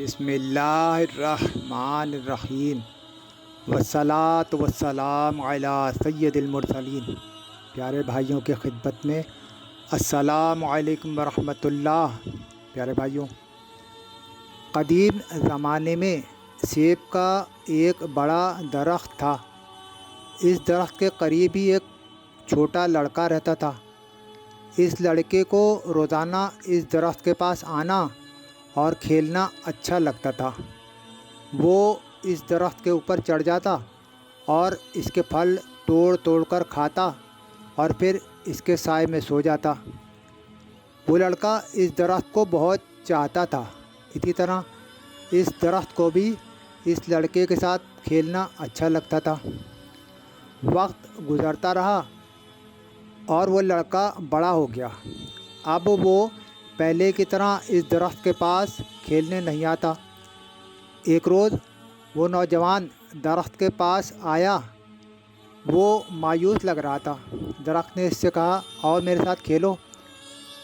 بسم اللہ الرحمن الرحیم والصلاۃ والسلام علی سید المرسلین۔ پیارے بھائیوں کے خدمت میں السلام علیکم ورحمۃ اللہ۔ پیارے بھائیوں، قدیم زمانے میں سیب کا ایک بڑا درخت تھا۔ اس درخت کے قریب ہی ایک چھوٹا لڑکا رہتا تھا۔ اس لڑکے کو روزانہ اس درخت کے پاس آنا اور کھیلنا اچھا لگتا تھا۔ وہ اس درخت کے اوپر چڑھ جاتا اور اس کے پھل توڑ توڑ کر کھاتا اور پھر اس کے سائے میں سو جاتا۔ وہ لڑکا اس درخت کو بہت چاہتا تھا۔ اسی طرح اس درخت کو بھی اس لڑکے کے ساتھ کھیلنا اچھا لگتا تھا۔ وقت گزرتا رہا اور وہ لڑکا بڑا ہو گیا۔ اب وہ پہلے کی طرح اس درخت کے پاس کھیلنے نہیں آتا۔ ایک روز وہ نوجوان درخت کے پاس آیا۔ وہ مایوس لگ رہا تھا۔ درخت نے اس سے کہا، اور میرے ساتھ کھیلو۔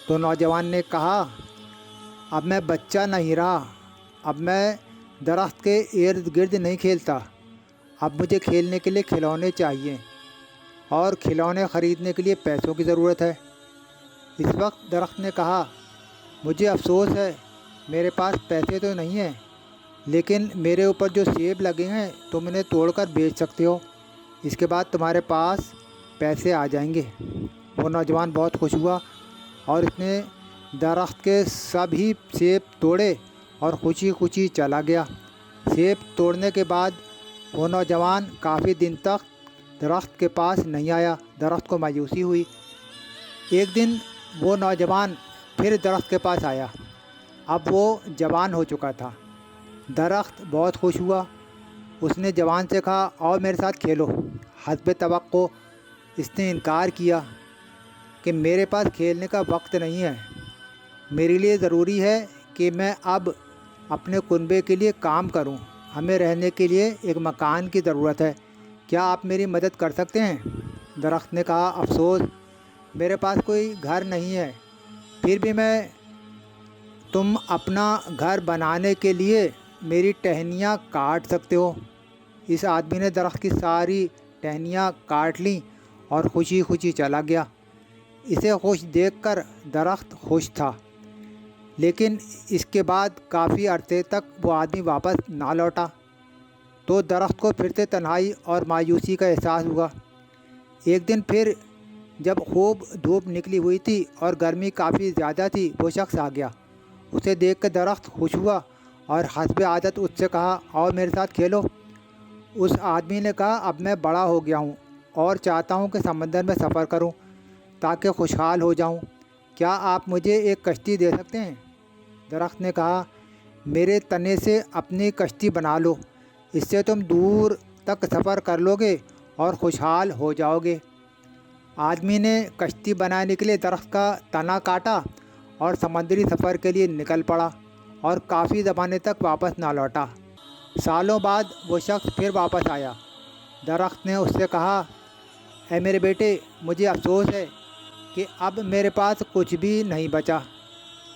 تو نوجوان نے کہا، اب میں بچہ نہیں رہا، اب میں درخت کے ارد گرد نہیں کھیلتا، اب مجھے کھیلنے کے لیے کھلونے چاہیے اور کھلونے خریدنے کے لیے پیسوں کی ضرورت ہے۔ اس وقت درخت نے کہا، مجھے افسوس ہے، میرے پاس پیسے تو نہیں ہیں، لیکن میرے اوپر جو سیب لگے ہیں تم انہیں توڑ کر بیچ سکتے ہو، اس کے بعد تمہارے پاس پیسے آ جائیں گے۔ وہ نوجوان بہت خوش ہوا اور اس نے درخت کے سبھی سیب توڑے اور خوشی خوشی چلا گیا۔ سیب توڑنے کے بعد وہ نوجوان کافی دن تک درخت کے پاس نہیں آیا۔ درخت کو مایوسی ہوئی۔ ایک دن وہ نوجوان پھر درخت کے پاس آیا۔ اب وہ جوان ہو چکا تھا۔ درخت بہت خوش ہوا۔ اس نے جوان سے کہا، آؤ میرے ساتھ کھیلو۔ حسب توقع اس نے انکار کیا کہ میرے پاس کھیلنے کا وقت نہیں ہے، میرے لیے ضروری ہے کہ میں اب اپنے کنبے کے لیے کام کروں، ہمیں رہنے کے لیے ایک مکان کی ضرورت ہے، کیا آپ میری مدد کر سکتے ہیں؟ درخت نے کہا، افسوس، میرے پاس کوئی گھر نہیں ہے، پھر بھی تم اپنا گھر بنانے کے لیے میری ٹہنیاں کاٹ سکتے ہو۔ اس آدمی نے درخت کی ساری ٹہنیاں کاٹ لیں اور خوشی خوشی چلا گیا۔ اسے خوش دیکھ کر درخت خوش تھا، لیکن اس کے بعد کافی عرصے تک وہ آدمی واپس نہ لوٹا، تو درخت کو پھر سے تنہائی اور مایوسی کا احساس ہوا۔ ایک دن پھر جب خوب دھوپ نکلی ہوئی تھی اور گرمی کافی زیادہ تھی، وہ شخص آ گیا۔ اسے دیکھ کر درخت خوش ہوا اور حسب عادت اس سے کہا، آؤ میرے ساتھ کھیلو۔ اس آدمی نے کہا، اب میں بڑا ہو گیا ہوں اور چاہتا ہوں کہ سمندر میں سفر کروں تاکہ خوشحال ہو جاؤں، کیا آپ مجھے ایک کشتی دے سکتے ہیں؟ درخت نے کہا، میرے تنے سے اپنی کشتی بنا لو، اس سے تم دور تک سفر کر لو گے اور خوشحال ہو جاؤ گے۔ آدمی نے کشتی بنانے کے لیے درخت کا تنا کاٹا اور سمندری سفر کے لیے نکل پڑا اور کافی زمانے تک واپس نہ لوٹا۔ سالوں بعد وہ شخص پھر واپس آیا۔ درخت نے اس سے کہا، اے میرے بیٹے، مجھے افسوس ہے کہ اب میرے پاس کچھ بھی نہیں بچا،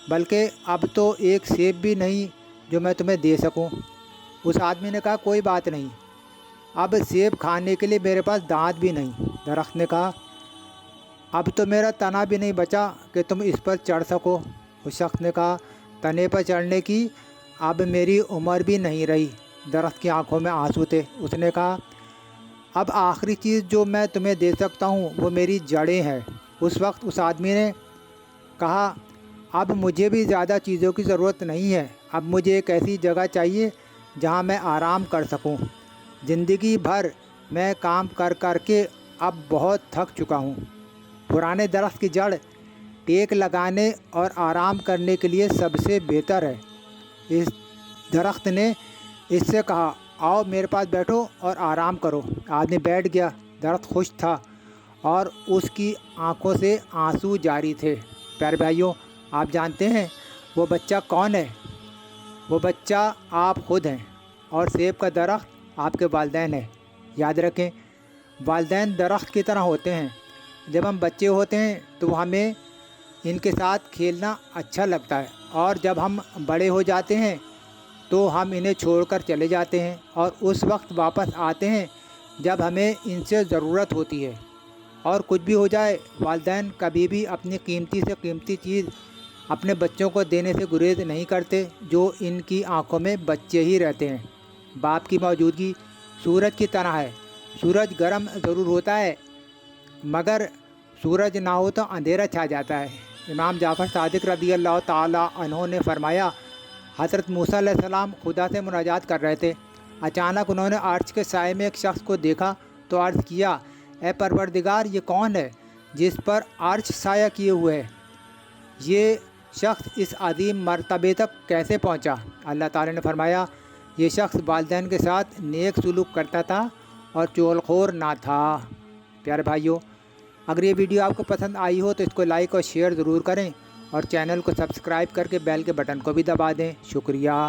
بلکہ اب تو ایک سیب بھی نہیں جو میں تمہیں دے سکوں۔ اس آدمی نے کہا، کوئی بات نہیں، اب سیب کھانے کے لیے میرے پاس دانت بھی نہیں۔ درخت نے کہا، اب تو میرا تنا بھی نہیں بچا کہ تم اس پر چڑھ سکو۔ اس شخص نے کہا، تنے پر چڑھنے کی اب میری عمر بھی نہیں رہی۔ درخت کی آنکھوں میں آنسو تھے۔ اس نے کہا، اب آخری چیز جو میں تمہیں دے سکتا ہوں وہ میری جڑیں ہیں۔ اس وقت اس آدمی نے کہا، اب مجھے بھی زیادہ چیزوں کی ضرورت نہیں ہے، اب مجھے ایک ایسی جگہ چاہیے جہاں میں آرام کر سکوں۔ زندگی بھر میں کام کر کر کے اب بہت تھک چکا ہوں۔ پرانے درخت کی جڑ ٹیک لگانے اور آرام کرنے کے لیے سب سے بہتر ہے۔ اس درخت نے اس سے کہا، آؤ میرے پاس بیٹھو اور آرام کرو۔ آدمی بیٹھ گیا۔ درخت خوش تھا اور اس کی آنکھوں سے آنسو جاری تھے۔ پیارے بھائیوں، آپ جانتے ہیں وہ بچہ کون ہے؟ وہ بچہ آپ خود ہیں اور سیب کا درخت آپ کے والدین ہیں۔ یاد رکھیں، والدین درخت کی طرح ہوتے ہیں۔ جب ہم بچے ہوتے ہیں تو ہمیں ان کے ساتھ کھیلنا اچھا لگتا ہے، اور جب ہم بڑے ہو جاتے ہیں تو تو ہم انہیں چھوڑ کر چلے جاتے ہیں اور اس وقت واپس آتے ہیں جب ہمیں ان سے ضرورت ہوتی ہے۔ اور کچھ بھی ہو جائے، والدین کبھی بھی اپنی قیمتی سے قیمتی چیز اپنے بچوں کو دینے سے گریز نہیں کرتے، جو ان کی آنکھوں میں بچے ہی رہتے ہیں۔ باپ کی موجودگی سورج کی طرح ہے۔ سورج گرم ضرور ہوتا ہے، مگر سورج نہ ہو تو اندھیرا چھا جاتا ہے۔ امام جعفر صادق رضی اللہ تعالیٰ عنہ نے فرمایا، حضرت موسیٰ علیہ السلام خدا سے مناجات کر رہے تھے۔ اچانک انہوں نے عرش کے سائے میں ایک شخص کو دیکھا تو عرض کیا، اے پروردگار، یہ کون ہے جس پر عرش سایہ کیے ہوئے ہے؟ یہ شخص اس عظیم مرتبے تک کیسے پہنچا؟ اللہ تعالیٰ نے فرمایا، یہ شخص والدین کے ساتھ نیک سلوک کرتا تھا اور چغل خور نہ تھا۔ پیارے بھائیوں، اگر یہ ویڈیو آپ کو پسند آئی ہو تو اس کو لائک اور شیئر ضرور کریں، اور چینل کو سبسکرائب کر کے بیل کے بٹن کو بھی دبا دیں۔ شکریہ۔